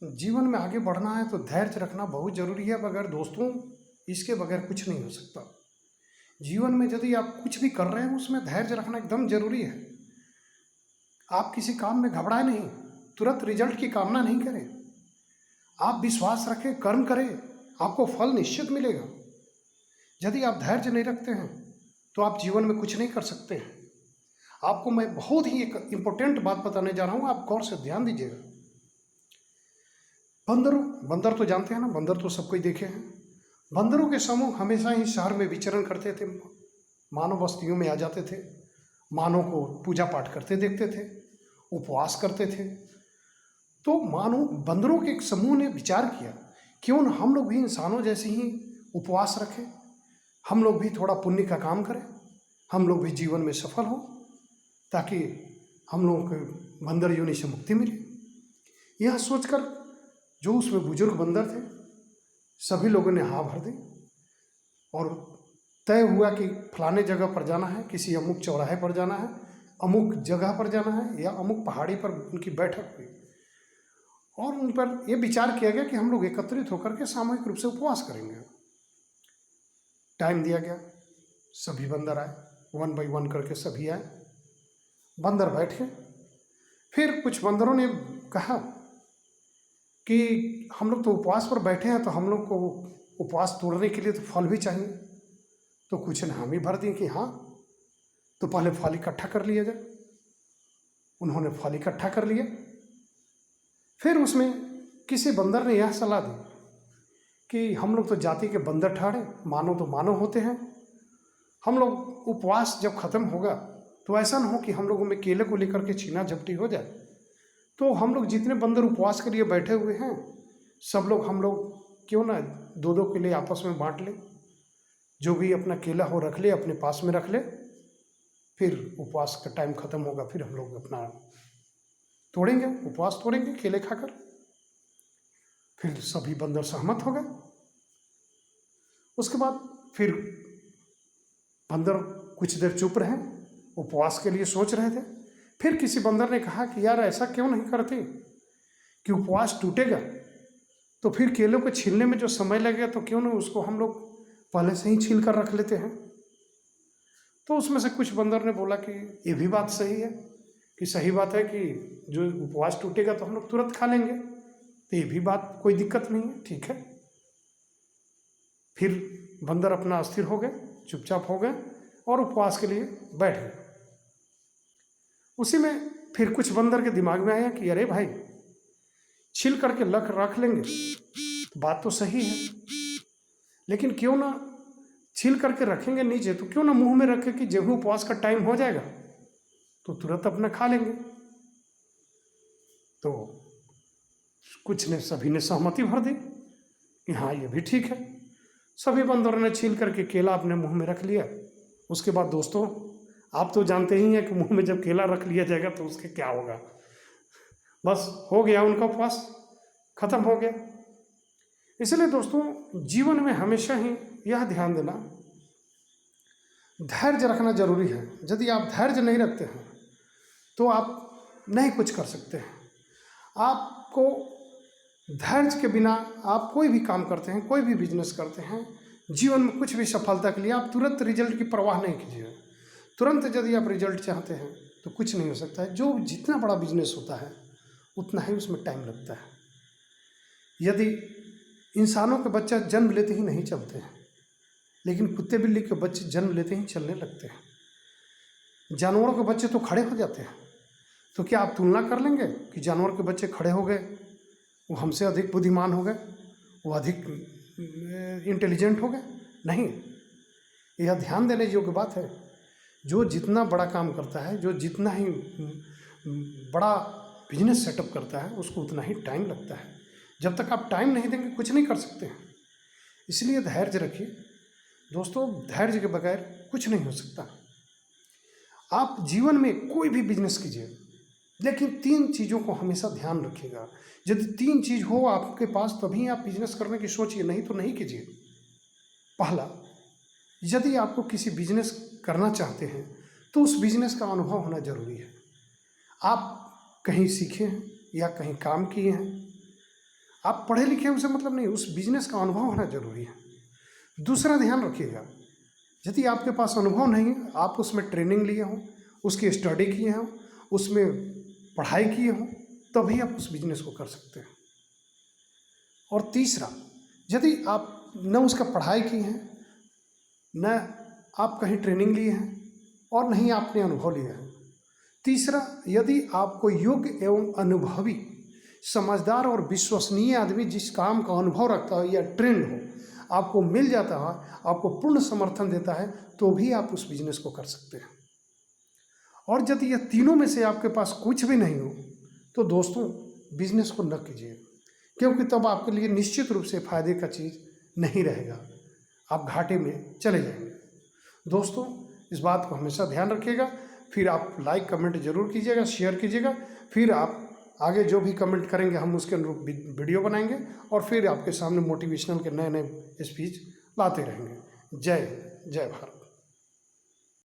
जीवन में आगे बढ़ना है तो धैर्य रखना बहुत ज़रूरी है। बगैर दोस्तों इसके बगैर कुछ नहीं हो सकता। जीवन में यदि आप कुछ भी कर रहे हैं उसमें धैर्य रखना एकदम ज़रूरी है। आप किसी काम में घबराए नहीं, तुरंत रिजल्ट की कामना नहीं करें। आप विश्वास रखें, कर्म करें, आपको फल निश्चित मिलेगा। यदि आप धैर्य नहीं रखते हैं तो आप जीवन में कुछ नहीं कर सकते हैं। आपको मैं बहुत ही एक इम्पोर्टेंट बात बताने जा रहा हूँ, आप गौर से ध्यान दीजिएगा। बंदर तो जानते हैं ना, बंदर तो सबको ही देखे हैं। बंदरों के समूह हमेशा ही शहर में विचरण करते थे, मानव बस्तियों में आ जाते थे, मानव को पूजा पाठ करते देखते थे, उपवास करते थे। तो मानो बंदरों के एक समूह ने विचार किया, क्यों न हम लोग भी इंसानों जैसे ही उपवास रखें, हम लोग भी थोड़ा पुण्य का काम करें, हम लोग भी जीवन में सफल हों, ताकि हम लोगों को बंदर योनि से मुक्ति मिले। यह सोचकर जो उसमें बुजुर्ग बंदर थे सभी लोगों ने हाँ भर दी और तय हुआ कि फलाने जगह पर जाना है, किसी अमुक चौराहे पर जाना है, अमुक जगह पर जाना है या अमुक पहाड़ी पर उनकी बैठक हुई और उन पर यह विचार किया गया कि हम लोग एकत्रित होकर के सामूहिक रूप से उपवास करेंगे। टाइम दिया गया, सभी बंदर आए, 1 बाय 1 करके सभी आए, बंदर बैठे। फिर कुछ बंदरों ने कहा कि हम लोग तो उपवास पर बैठे हैं, तो हम लोग को उपवास तोड़ने के लिए तो फल भी चाहिए। तो कुछ ने हामी भर दी कि हाँ, तो पहले फल इकट्ठा कर लिया जाए। उन्होंने फल इकट्ठा कर लिया। फिर उसमें किसी बंदर ने यह सलाह दी कि हम लोग तो जाति के बंदर ठाड़े, मानव तो मानव होते हैं, हम लोग उपवास जब खत्म होगा तो ऐसा ना हो कि हम लोगों में केले को लेकर के छीना झपटी हो जाए। तो हम लोग जितने बंदर उपवास के लिए बैठे हुए हैं सब लोग, हम लोग क्यों ना 2-2 केले आपस में बांट ले, जो भी अपना केला हो रख ले, अपने पास में रख ले, फिर उपवास का टाइम खत्म होगा, फिर हम लोग अपना तोड़ेंगे, उपवास तोड़ेंगे केले खाकर। फिर सभी बंदर सहमत हो गए। उसके बाद फिर बंदर कुछ देर चुप रहे, उपवास के लिए सोच रहे थे। फिर किसी बंदर ने कहा कि यार ऐसा क्यों नहीं करते कि उपवास टूटेगा तो फिर केलों को छीलने में जो समय लगेगा तो क्यों ना उसको हम लोग पहले से ही छील कर रख लेते हैं। तो उसमें से कुछ बंदर ने बोला कि ये भी बात सही है, कि सही बात है कि जो उपवास टूटेगा तो हम लोग तुरंत खा लेंगे, तो ये भी बात कोई दिक्कत नहीं है, ठीक है। फिर बंदर अपना अस्थिर हो गए, चुपचाप हो गए और उपवास के लिए बैठ गए। उसी में फिर कुछ बंदर के दिमाग में आया कि अरे भाई, छिल करके रख लेंगे, बात तो सही है, लेकिन क्यों ना छिल करके रखेंगे नीचे, तो क्यों ना मुंह में रखे कि जब उपवास का टाइम हो जाएगा तो तुरंत अपना खा लेंगे। तो कुछ ने, सभी ने सहमति भर दी कि हाँ ये भी ठीक है। सभी बंदरों ने छील करके केला अपने मुंह में रख लिया। उसके बाद दोस्तों, आप तो जानते ही हैं कि मुंह में जब केला रख लिया जाएगा तो उसके क्या होगा, बस हो गया, उनका उपवास खत्म हो गया। इसलिए दोस्तों, जीवन में हमेशा ही यह ध्यान देना, धैर्य रखना जरूरी है। यदि आप धैर्य नहीं रखते हैं तो आप नहीं कुछ कर सकते हैं। आपको धैर्य के बिना आप कोई भी काम करते हैं, कोई भी बिजनेस करते हैं, जीवन में कुछ भी सफलता के लिए आप तुरंत रिजल्ट की परवाह नहीं कीजिए। तुरंत यदि आप रिजल्ट चाहते हैं तो कुछ नहीं हो सकता है। जो जितना बड़ा बिजनेस होता है उतना ही उसमें टाइम लगता है। यदि इंसानों के बच्चे जन्म लेते ही नहीं चलते हैं, लेकिन कुत्ते बिल्ली के बच्चे जन्म लेते ही चलने लगते हैं। जानवरों के बच्चे तो खड़े हो जाते हैं। तो क्या आप तुलना कर लेंगे कि जानवर के बच्चे खड़े हो गए, वो हमसे अधिक बुद्धिमान हो गए, वो अधिक इंटेलिजेंट हो गए? नहीं। यह ध्यान देने योग्य बात है, जो जितना बड़ा काम करता है, जो जितना ही बड़ा बिजनेस सेटअप करता है, उसको उतना ही टाइम लगता है। जब तक आप टाइम नहीं देंगे कुछ नहीं कर सकते हैं। इसलिए धैर्य रखिए दोस्तों, धैर्य के बगैर कुछ नहीं हो सकता। आप जीवन में कोई भी बिजनेस कीजिए, लेकिन 3 चीज़ों को हमेशा ध्यान रखिएगा। यदि 3 चीज़ हो आपके पास तभी आप बिजनेस करने की सोचिए, नहीं तो नहीं कीजिए। पहला, यदि आपको किसी बिजनेस करना चाहते हैं तो उस बिजनेस का अनुभव होना जरूरी है। आप कहीं सीखे हैं या कहीं काम किए हैं, आप पढ़े लिखे उसे मतलब नहीं, उस बिजनेस का अनुभव होना जरूरी है। दूसरा ध्यान रखिएगा, यदि आपके पास अनुभव नहीं है, आप उसमें ट्रेनिंग लिए हों, उसकी स्टडी किए हों, उसमें पढ़ाई किए हों, तभी आप उस बिजनेस को कर सकते हैं। और तीसरा, यदि आप न उसका पढ़ाई की हैं, न आप कहीं ट्रेनिंग लिए हैं और नहीं आपने अनुभव लिया है। तीसरा, यदि आपको योग्य एवं अनुभवी, समझदार और विश्वसनीय आदमी जिस काम का अनुभव रखता हो या ट्रेंड हो, आपको मिल जाता है, आपको पूर्ण समर्थन देता है, तो भी आप उस बिजनेस को कर सकते हैं। और यदि यह तीनों में से आपके पास कुछ भी नहीं हो, तो दोस्तों बिजनेस को न कीजिए, क्योंकि तब आपके लिए निश्चित रूप से फायदे का चीज़ नहीं रहेगा, आप घाटे में चले जाएंगे। दोस्तों इस बात को हमेशा ध्यान रखिएगा। फिर आप लाइक कमेंट जरूर कीजिएगा, शेयर कीजिएगा। फिर आप आगे जो भी कमेंट करेंगे हम उसके अनुरूप वीडियो बनाएंगे और फिर आपके सामने मोटिवेशनल के नए नए स्पीच लाते रहेंगे। जय भारत।